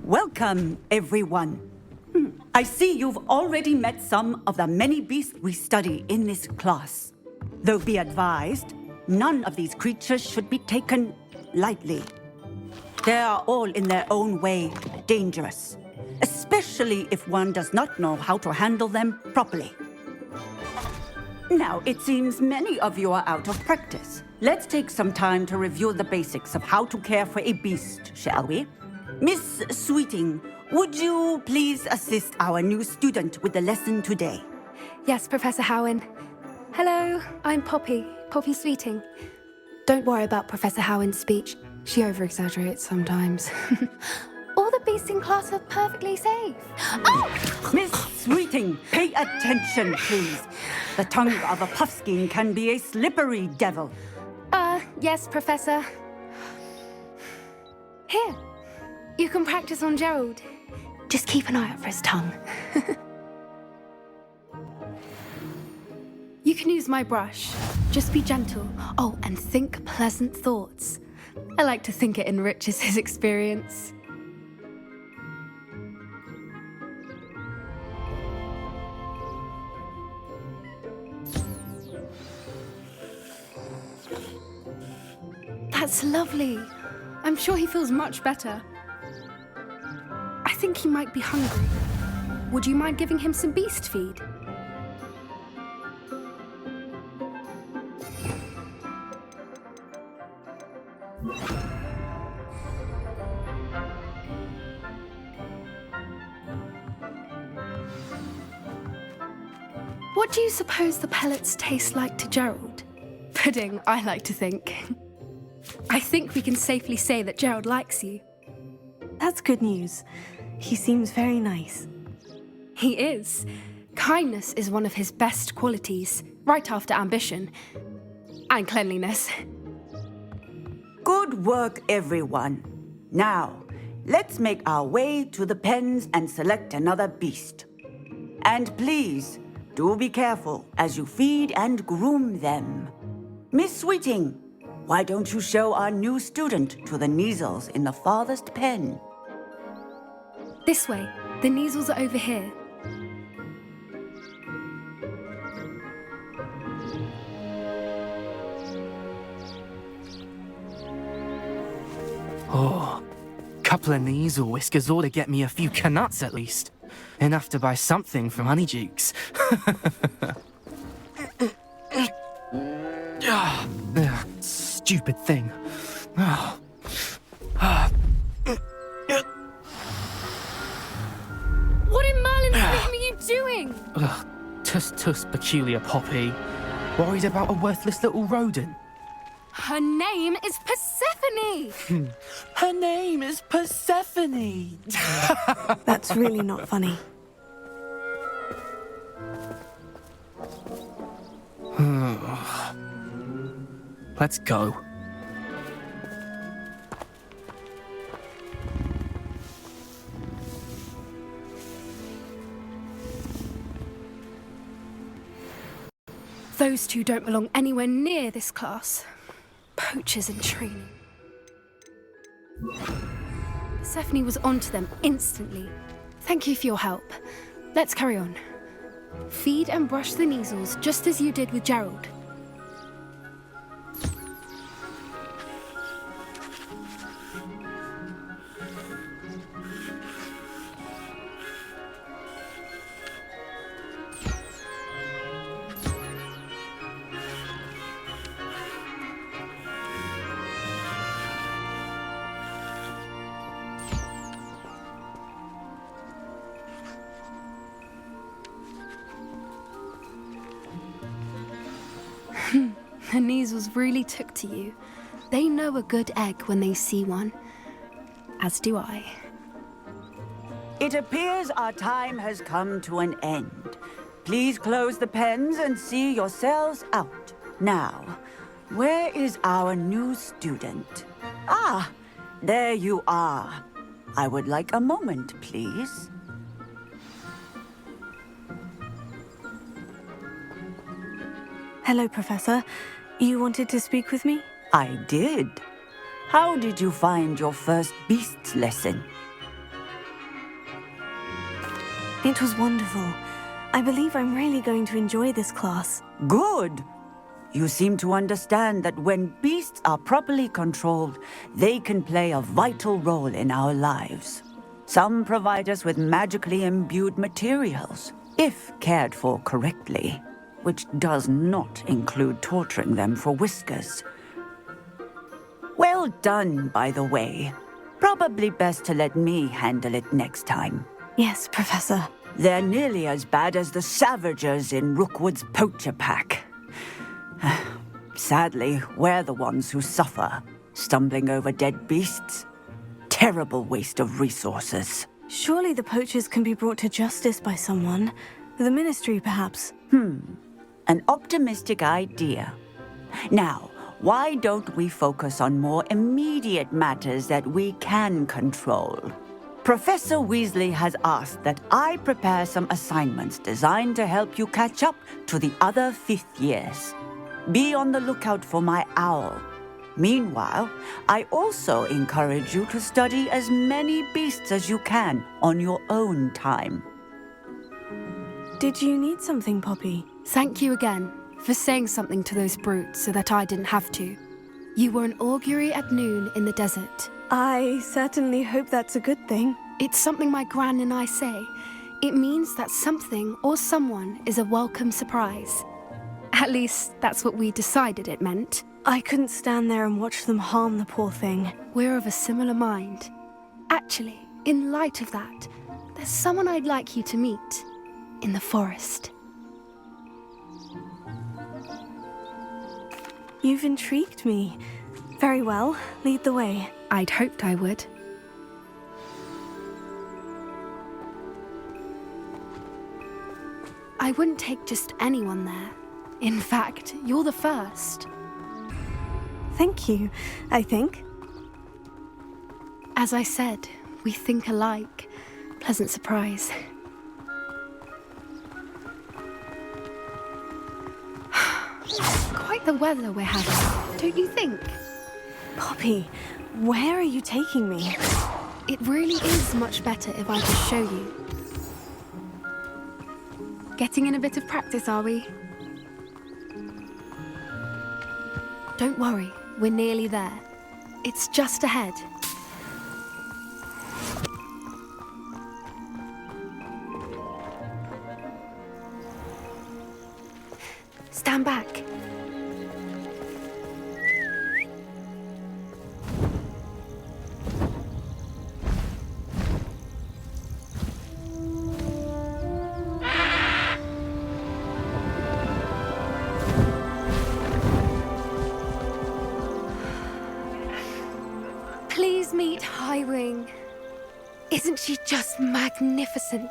Welcome, everyone. I see you've already met some of the many beasts we study in this class. Though be advised, none of these creatures should be taken lightly. They are all in their own way dangerous, especially if one does not know how to handle them properly. Now, it seems many of you are out of practice. Let's take some time to review the basics of how to care for a beast, shall we? Miss Sweeting, would you please assist our new student with the lesson today? Yes, Professor Howen. Hello, I'm Poppy Sweeting. Don't worry about Professor Howen's speech. She over-exaggerates sometimes. All the beasts in class are perfectly safe. Oh! Miss Sweeting, pay attention, please. The tongue of a puffskein can be a slippery devil. Yes, Professor. Here, you can practice on Gerald. Just keep an eye out for his tongue. You can use my brush. Just be gentle. Oh, and think pleasant thoughts. I like to think it enriches his experience. That's lovely. I'm sure he feels much better. I think he might be hungry. Would you mind giving him some beast feed? What do you suppose the pellets taste like to Gerald? Pudding, I like to think. I think we can safely say that Gerald likes you. That's good news. He seems very nice. He is. Kindness is one of his best qualities, right after ambition. And cleanliness. Good work, everyone. Now, let's make our way to the pens and select another beast. And please, do be careful as you feed and groom them. Miss Sweeting, why don't you show our new student to the Kneazles in the farthest pen? This way. The Kneazles are over here. Oh, couple of Kneazle whiskers ought to get me a few canuts at least. Enough to buy something from Honeydukes. Stupid thing. What in Merlin's name are you doing? Tuss, peculiar Poppy. Worried about a worthless little rodent? Her name is Persephone! Her name is Persephone! That's really not funny. Let's go. Those two don't belong anywhere near this class. Poachers in training. Persephone was onto them instantly. Thank you for your help. Let's carry on. Feed and brush the Kneazles just as you did with Gerald. The Kneazles really took to you. They know a good egg when they see one. As do I. It appears our time has come to an end. Please close the pens and see yourselves out. Now, where is our new student? Ah, there you are. I would like a moment, please. Hello, Professor. You wanted to speak with me? I did. How did you find your first beasts lesson? It was wonderful. I believe I'm really going to enjoy this class. Good. You seem to understand that when beasts are properly controlled, they can play a vital role in our lives. Some provide us with magically imbued materials, if cared for correctly, which does not include torturing them for whiskers. Well done, by the way. Probably best to let me handle it next time. Yes, Professor. They're nearly as bad as the Savagers in Rookwood's poacher pack. Sadly, we're the ones who suffer, stumbling over dead beasts. Terrible waste of resources. Surely the poachers can be brought to justice by someone. The Ministry, perhaps. An optimistic idea. Now, why don't we focus on more immediate matters that we can control? Professor Weasley has asked that I prepare some assignments designed to help you catch up to the other fifth years. Be on the lookout for my owl. Meanwhile, I also encourage you to study as many beasts as you can on your own time. Did you need something, Poppy? Thank you again for saying something to those brutes so that I didn't have to. You were an augury at noon in the desert. I certainly hope that's a good thing. It's something my gran and I say. It means that something or someone is a welcome surprise. At least, that's what we decided it meant. I couldn't stand there and watch them harm the poor thing. We're of a similar mind. Actually, in light of that, there's someone I'd like you to meet in the forest. You've intrigued me. Very well, lead the way. I'd hoped I would. I wouldn't take just anyone there. In fact, you're the first. Thank you, I think. As I said, we think alike. Pleasant surprise. Quite the weather we're having, don't you think? Poppy, where are you taking me? It really is much better if I just show you. Getting in a bit of practice, are we? Don't worry, we're nearly there. It's just ahead. Stand back. Please meet Highwing. Isn't she just magnificent?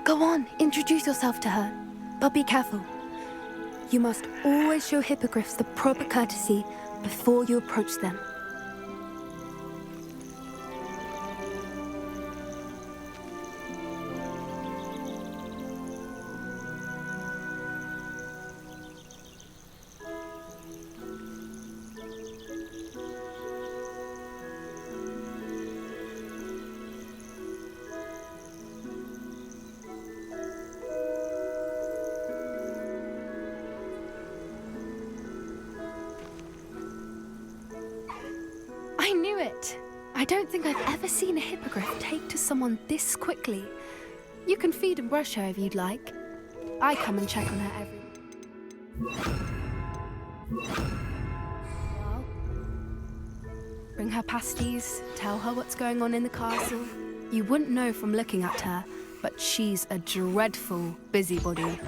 Go on, introduce yourself to her. But be careful. You must always show hippogriffs the proper courtesy before you approach them. I knew it! I don't think I've ever seen a hippogriff take to someone this quickly. You can feed and brush her if you'd like. I come and check on her every... Well, bring her pasties, tell her what's going on in the castle. You wouldn't know from looking at her, but she's a dreadful busybody.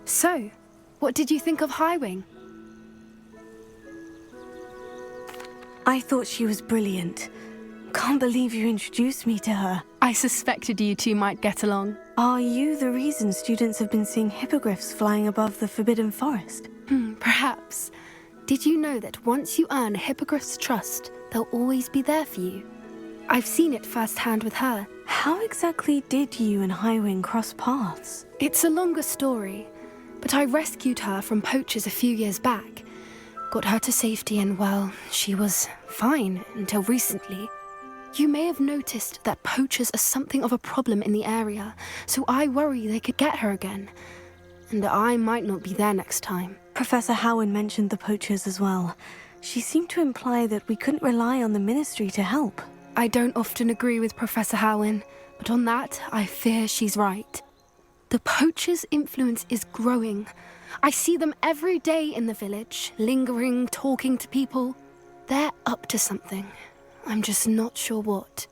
So, what did you think of Highwing? I thought she was brilliant. Can't believe you introduced me to her. I suspected you two might get along. Are you the reason students have been seeing hippogriffs flying above the Forbidden Forest? Perhaps. Did you know that once you earn a hippogriff's trust, they'll always be there for you? I've seen it firsthand with her. How exactly did you and Highwing cross paths? It's a longer story, but I rescued her from poachers a few years back. Got her to safety and, well, she was fine until recently. You may have noticed that poachers are something of a problem in the area, so I worry they could get her again. And I might not be there next time. Professor Howen mentioned the poachers as well. She seemed to imply that we couldn't rely on the Ministry to help. I don't often agree with Professor Howen, but on that, I fear she's right. The poachers' influence is growing. I see them every day in the village, lingering, talking to people. They're up to something. I'm just not sure what.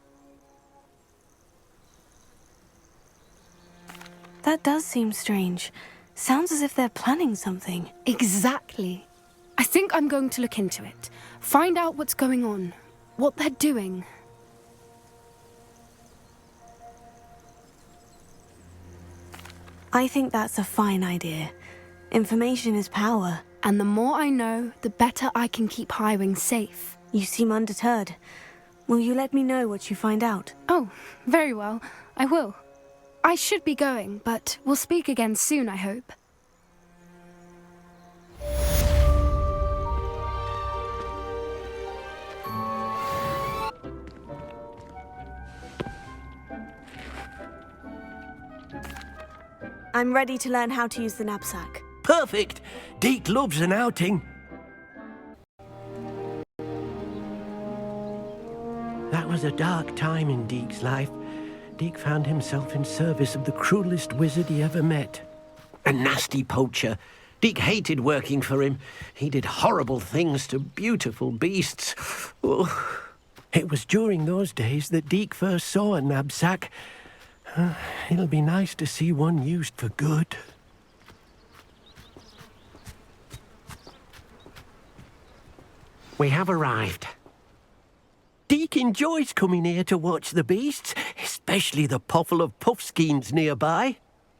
That does seem strange. Sounds as if they're planning something. Exactly. I think I'm going to look into it. Find out what's going on, what they're doing. I think that's a fine idea. Information is power. And the more I know, the better I can keep Highwing safe. You seem undeterred. Will you let me know what you find out? Oh, very well. I will. I should be going, but we'll speak again soon, I hope. I'm ready to learn how to use the knapsack. Perfect! Deke loves an outing. That was a dark time in Deke's life. Deke found himself in service of the cruelest wizard he ever met. A nasty poacher. Deke hated working for him. He did horrible things to beautiful beasts. Oh. It was during those days that Deke first saw a knapsack. It'll be nice to see one used for good. We have arrived. Deke enjoys coming here to watch the beasts, especially the potful of puffskeins nearby.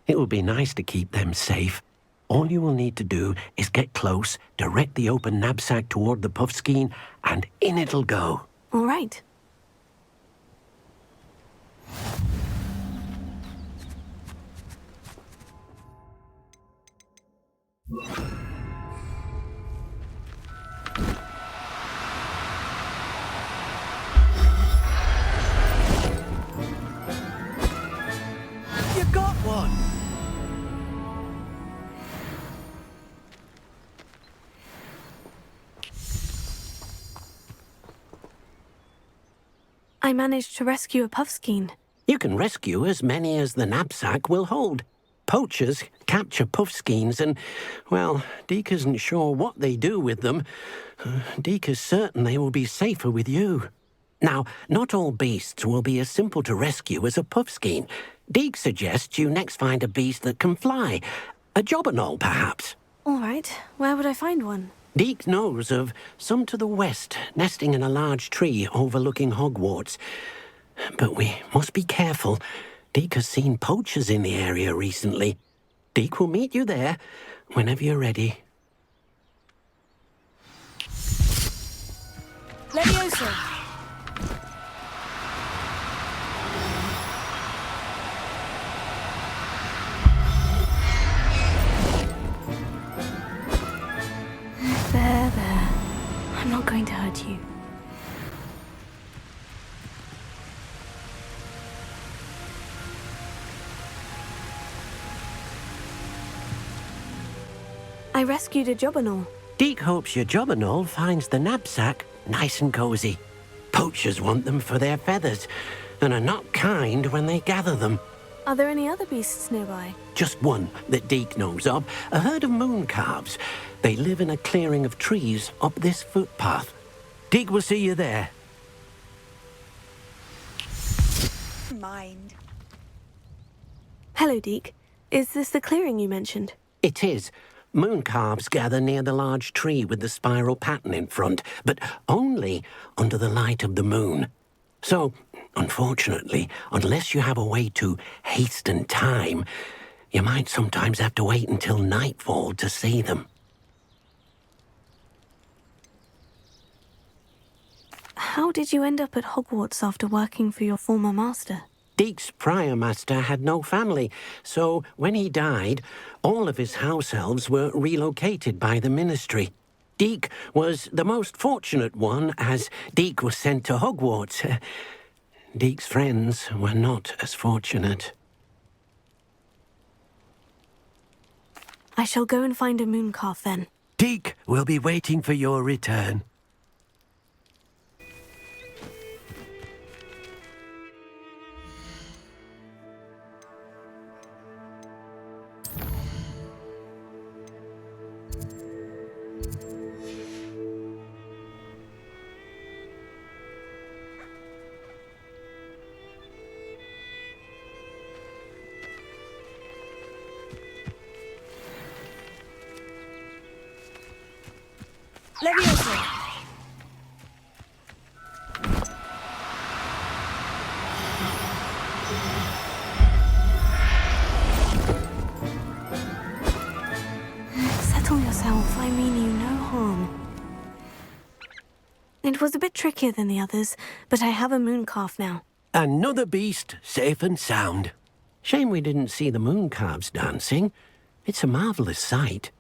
It will be nice to keep them safe. All you will need to do is get close, direct the open knapsack toward the puffskein, and in it'll go. All right. You got one! I managed to rescue a puffskein. You can rescue as many as the knapsack will hold. Poachers capture puffskeins and, well, Deke isn't sure what they do with them. Deke is certain they will be safer with you. Now, not all beasts will be as simple to rescue as a puffskein. Deke suggests you next find a beast that can fly. A jobberknoll, perhaps. All right. Where would I find one? Deke knows of some to the west, nesting in a large tree overlooking Hogwarts. But we must be careful. Deke has seen poachers in the area recently. Deke will meet you there whenever you're ready. Leviosa! There. I'm not going to hurt you. I rescued a jobberknoll. Deke hopes your jobberknoll finds the knapsack nice and cozy. Poachers want them for their feathers and are not kind when they gather them. Are there any other beasts nearby? Just one that Deke knows of, a herd of moon calves. They live in a clearing of trees up this footpath. Deke will see you there. Mind. Hello, Deke. Is this the clearing you mentioned? It is. Moon calves gather near the large tree with the spiral pattern in front, but only under the light of the moon. So, unfortunately, unless you have a way to hasten time, you might sometimes have to wait until nightfall to see them. How did you end up at Hogwarts after working for your former master? Deek's prior master had no family, so when he died, all of his house elves were relocated by the Ministry. Deek was the most fortunate one, as Deek was sent to Hogwarts. Deek's friends were not as fortunate. I shall go and find a mooncalf then. Deek will be waiting for your return. Leviosa! Settle yourself, I mean you no harm. It was a bit trickier than the others, but I have a mooncalf now. Another beast, safe and sound. Shame we didn't see the mooncalves dancing. It's a marvellous sight.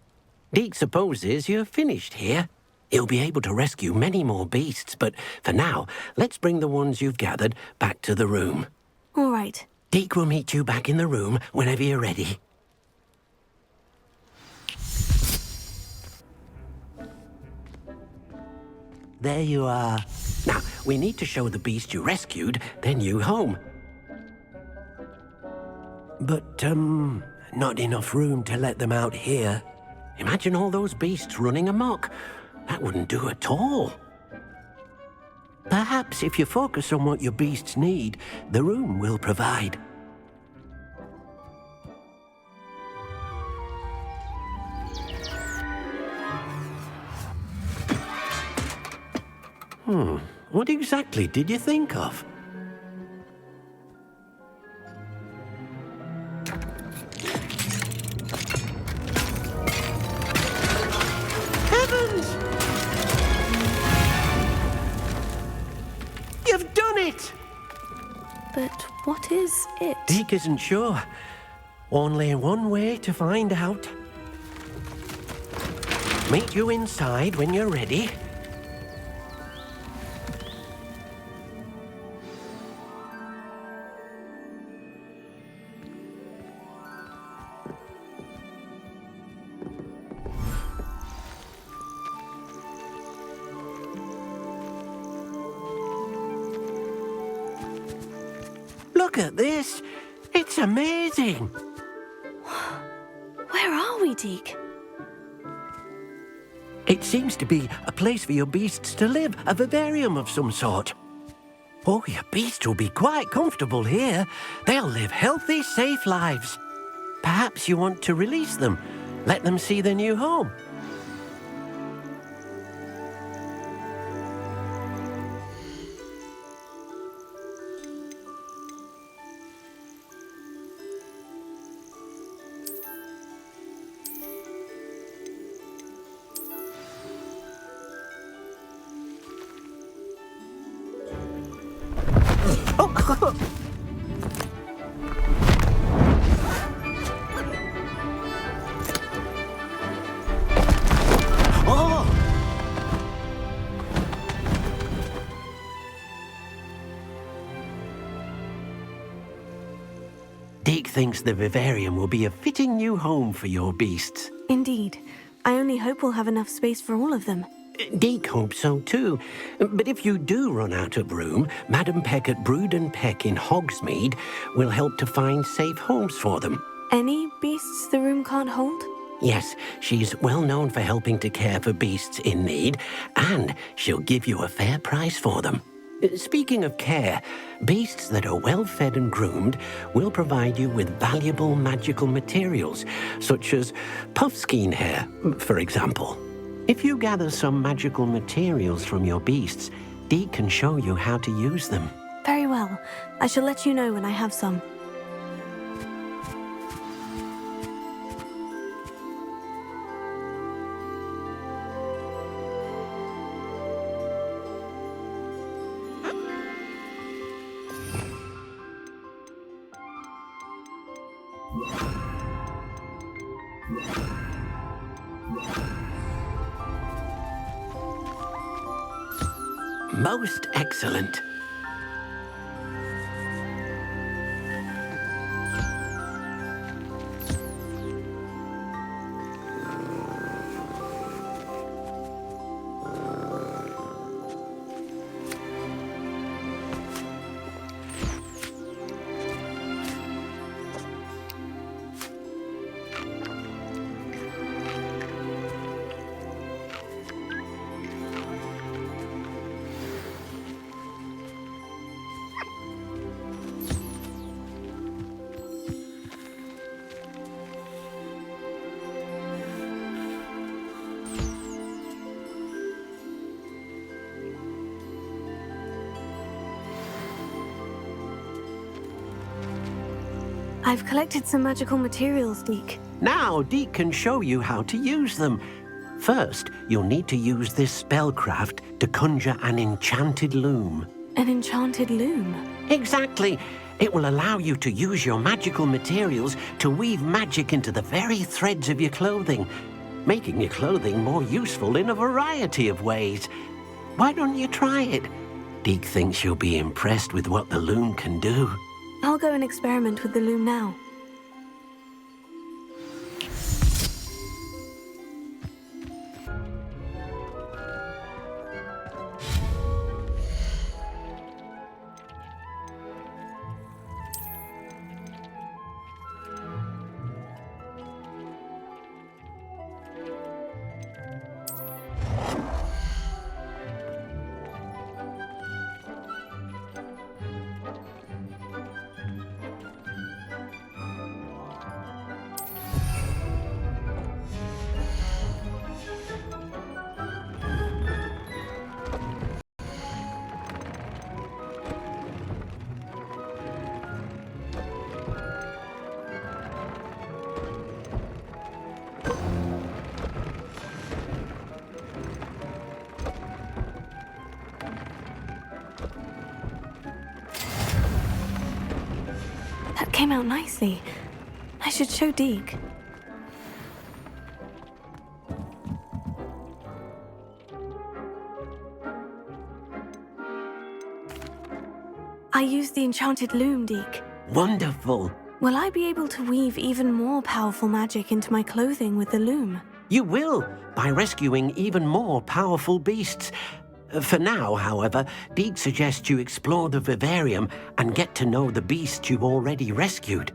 Deek supposes you're finished here. He'll be able to rescue many more beasts, but for now, let's bring the ones you've gathered back to the room. All right. Deek will meet you back in the room whenever you're ready. There you are. Now, we need to show the beast you rescued their new home. But, not enough room to let them out here. Imagine all those beasts running amok. That wouldn't do at all. Perhaps if you focus on what your beasts need, the room will provide. What exactly did you think of? Heavens! You've done it! But what is it? Deek isn't sure. Only one way to find out. Meet you inside when you're ready. Look at this. It's amazing. Where are we, Deek? It seems to be a place for your beasts to live, a vivarium of some sort. Oh, your beasts will be quite comfortable here. They'll live healthy, safe lives. Perhaps you want to release them, let them see their new home. Deek thinks the vivarium will be a fitting new home for your beasts. Indeed. I only hope we'll have enough space for all of them. Deek hopes so too. But if you do run out of room, Madam Peck at Brood and Peck in Hogsmeade will help to find safe homes for them. Any beasts the room can't hold? Yes, she's well known for helping to care for beasts in need, and she'll give you a fair price for them. Speaking of care, beasts that are well fed and groomed will provide you with valuable magical materials, such as puffskein hair, for example. If you gather some magical materials from your beasts, Dee can show you how to use them. Very well. I shall let you know when I have some. Most excellent. I've collected some magical materials, Deek. Now, Deek can show you how to use them. First, you'll need to use this spellcraft to conjure an enchanted loom. An enchanted loom? Exactly. It will allow you to use your magical materials to weave magic into the very threads of your clothing, making your clothing more useful in a variety of ways. Why don't you try it? Deek thinks you'll be impressed with what the loom can do. I'll go and experiment with the loom now. That came out nicely. I should show Deek. I used the enchanted loom, Deek. Wonderful. Will I be able to weave even more powerful magic into my clothing with the loom? You will, by rescuing even more powerful beasts. For now, however, Deek suggests you explore the vivarium and get to know the beasts you've already rescued.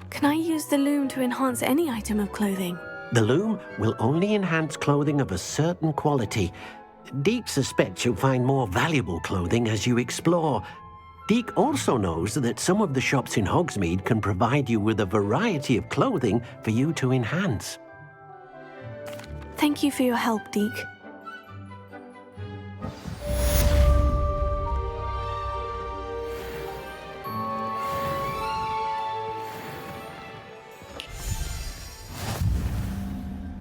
Can I use the loom to enhance any item of clothing? The loom will only enhance clothing of a certain quality. Deek suspects you'll find more valuable clothing as you explore. Deek also knows that some of the shops in Hogsmeade can provide you with a variety of clothing for you to enhance. Thank you for your help, Deek.